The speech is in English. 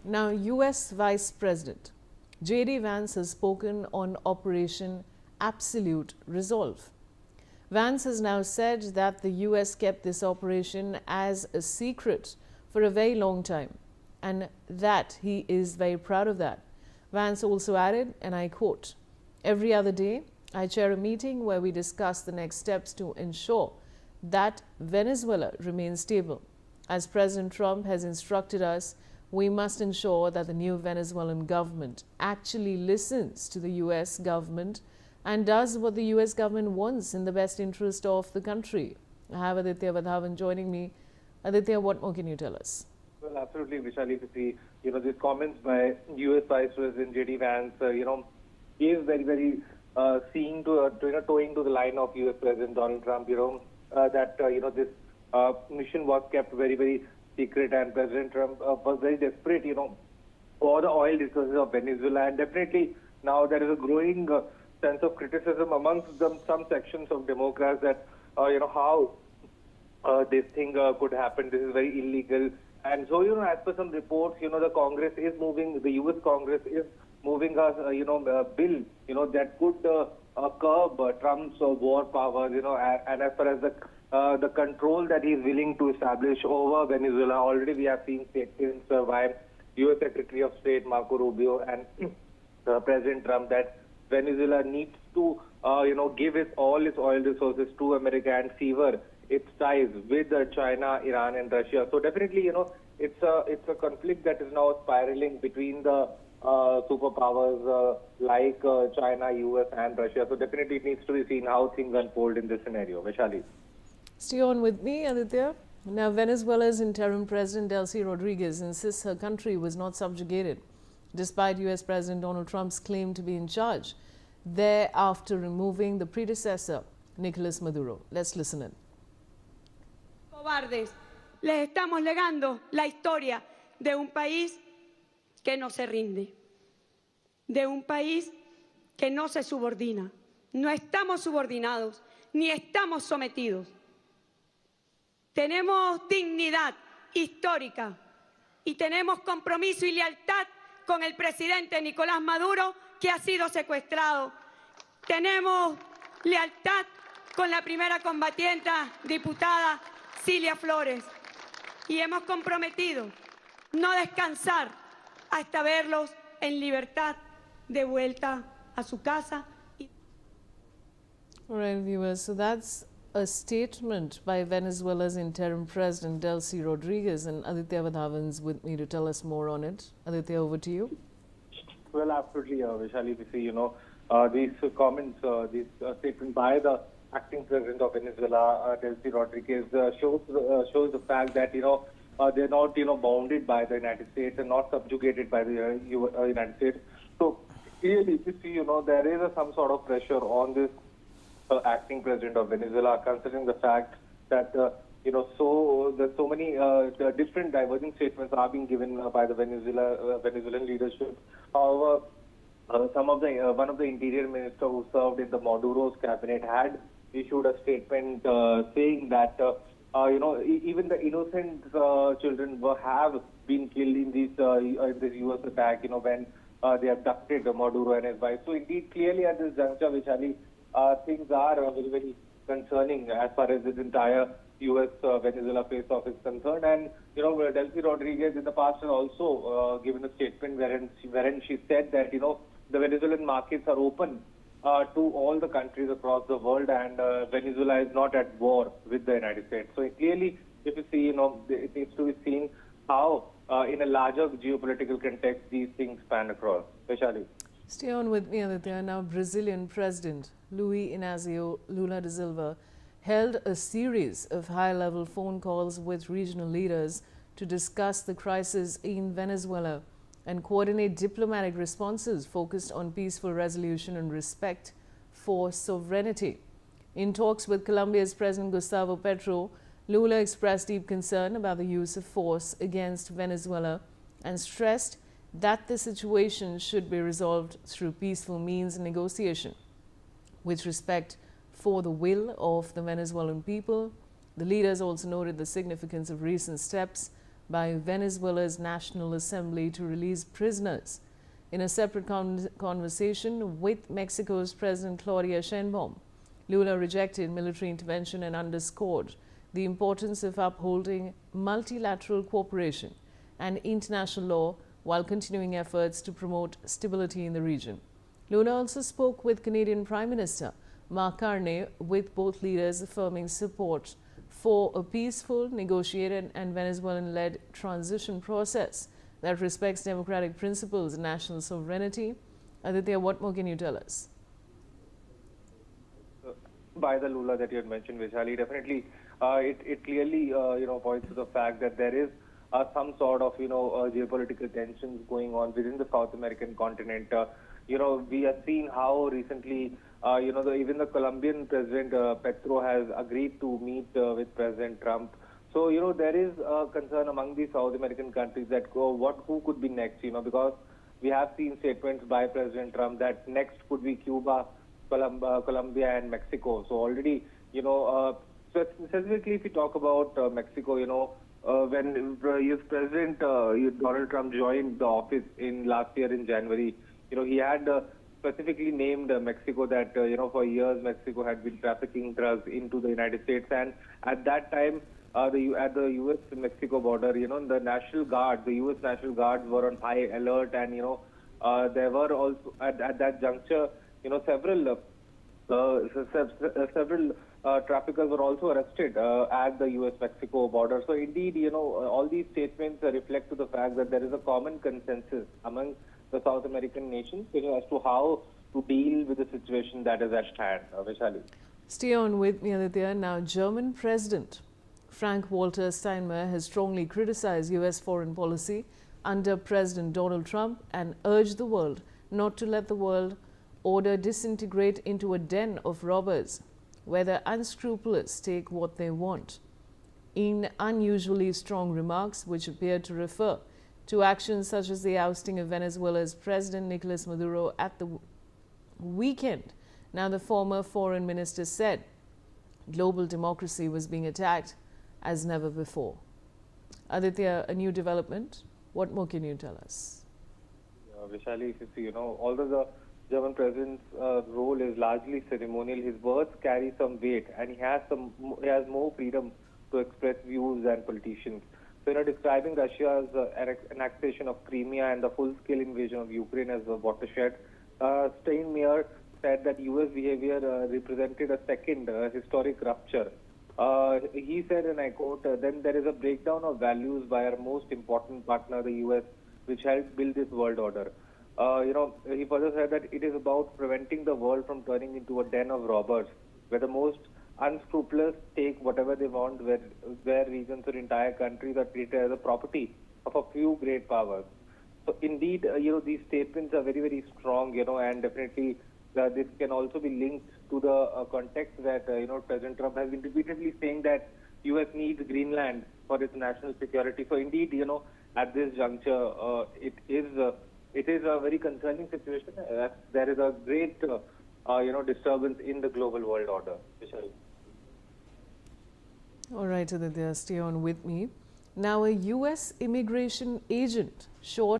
Now, U.S. Vice President JD Vance has spoken on Operation Absolute Resolve. Vance has now said that the U.S. kept this operation as a secret for a very long time and that he is very proud of that. Vance also added, and I quote, "Every other day, I chair a meeting where we discuss the next steps to ensure that Venezuela remains stable. As President Trump has instructed us, we must ensure that the new Venezuelan government actually listens to the U.S. government and does what the U.S. government wants in the best interest of the country." I have Aditya Vadhavan joining me. Aditya, what more can you tell us? Well, absolutely, Vishali, to see, these comments by U.S. Vice President JD Vance, is very, very toeing to the line of U.S. President Donald Trump, that, this mission was kept very, very secret, and President Trump was very desperate, for the oil resources of Venezuela. And definitely now there is a growing sense of criticism amongst some sections of Democrats that, how this thing could happen. This is very illegal. And so, as per some reports, the Congress is moving, the U.S. Congress is moving a bill, that could curb Trump's war powers, and as far as the control that he is willing to establish over Venezuela. Already we have seen statements by U.S. Secretary of State Marco Rubio and President Trump that Venezuela needs to, give all its oil resources to America and sever its ties with China, Iran, and Russia. So definitely, it's a conflict that is now spiraling between the superpowers like China, U.S., and Russia. So definitely, it needs to be seen how things unfold in this scenario. Vishali. Stay on with me, Aditya. Now, Venezuela's interim president, Delcy Rodriguez, insists her country was not subjugated, despite U.S. President Donald Trump's claim to be in charge, thereafter removing the predecessor, Nicolas Maduro. Let's listen in. Cobardes, les estamos legando la historia de un país que no se rinde, de un país que no se subordina. No estamos subordinados, ni estamos sometidos. Tenemos dignidad histórica y tenemos compromiso y lealtad con el presidente Nicolás Maduro, que ha sido secuestrado. Tenemos lealtad con la primera combatiente, diputada Cilia Flores, y hemos comprometido no descansar hasta verlos en libertad de vuelta a su casa. All right, viewers, so that's a statement by Venezuela's interim president, Delcy Rodriguez, and Aditya Vadhavan's with me to tell us more on it. Aditya, over to you. Well, absolutely, Vishali, we see, these comments, this statement by the acting president of Venezuela, Delcy Rodriguez, shows the fact that, they're not, bounded by the United States and not subjugated by the United States. So clearly, you see, there is some sort of pressure on this acting president of Venezuela, considering the fact that, so many different diverging statements are being given by the Venezuelan leadership. However, one of the interior ministers who served in the Maduro's cabinet had issued a statement saying that, even the innocent children have been killed in this U.S. attack, when they abducted Maduro and his wife. So indeed, clearly at this juncture, Vishali, things are very, very concerning as far as this entire U.S.-Venezuela face-off is concerned. And, Delcy Rodriguez in the past has also given a statement wherein she said that, the Venezuelan markets are open to all the countries across the world, and Venezuela is not at war with the United States. So clearly, if you see, it needs to be seen how, in a larger geopolitical context, these things span across. Vishali. Stay on with me, Aditya. Now, Brazilian President Luiz Inácio Lula da Silva held a series of high-level phone calls with regional leaders to discuss the crisis in Venezuela and coordinate diplomatic responses focused on peaceful resolution and respect for sovereignty. In talks with Colombia's President Gustavo Petro, Lula expressed deep concern about the use of force against Venezuela and stressed that the situation should be resolved through peaceful means and negotiation. With respect for the will of the Venezuelan people, the leaders also noted the significance of recent steps by Venezuela's National Assembly to release prisoners. In a separate conversation with Mexico's President Claudia Sheinbaum, Lula rejected military intervention and underscored the importance of upholding multilateral cooperation and international law while continuing efforts to promote stability in the region. Lula also spoke with Canadian Prime Minister Mark Carney, with both leaders affirming support for a peaceful, negotiated and Venezuelan-led transition process that respects democratic principles and national sovereignty. Aditya, what more can you tell us? By the Lula that you had mentioned, Vishali, definitely it clearly points to the fact that there is some sort of geopolitical tensions going on within the South American continent. We have seen how recently even the Colombian President Petro has agreed to meet with President Trump. So there is a concern among the South American countries that who could be next, because we have seen statements by President Trump that next could be Cuba, Colombia and Mexico. So already, specifically if we talk about Mexico, when President Donald Trump joined the office in last year in January, he had specifically named Mexico that, for years Mexico had been trafficking drugs into the United States. And at that time, at the U.S.-Mexico border, the National Guard, the U.S. National Guards were on high alert, and, there were also, at that juncture, several traffickers were also arrested at the U.S.-Mexico border. So indeed, all these statements reflect to the fact that there is a common consensus among the South American nations as to how to deal with the situation that is at hand. Vishali. Stay on with me, Aditya. Now, German President Frank-Walter Steinmeier has strongly criticized U.S. foreign policy under President Donald Trump and urged the world not to let the world order disintegrate into a den of robbers, where the unscrupulous take what they want. In unusually strong remarks, which appear to refer to actions such as the ousting of Venezuela's President Nicolas Maduro at the weekend. Now, the former foreign minister said global democracy was being attacked as never before. Aditya, a new development. What more can you tell us? Vishali, if you see, although the German president's role is largely ceremonial, his words carry some weight, and he has more freedom to express views than politicians. So, describing Russia's annexation of Crimea and the full-scale invasion of Ukraine as a watershed, Steinmeier said that U.S. behavior represented a second historic rupture. He said, and I quote, "Then there is a breakdown of values by our most important partner, the U.S., which helped build this world order." He further said that it is about preventing the world from turning into a den of robbers, where the most unscrupulous take whatever they want, where regions or entire countries are treated as a property of a few great powers. So indeed, these statements are very, very strong, and definitely this can also be linked to the context that, President Trump has been repeatedly saying that U.S. needs Greenland for its national security. So indeed, at this juncture, it is a very concerning situation. There is a great, disturbance in the global world order. All right, Aditya, stay on with me. Now, a U.S. immigration agent shot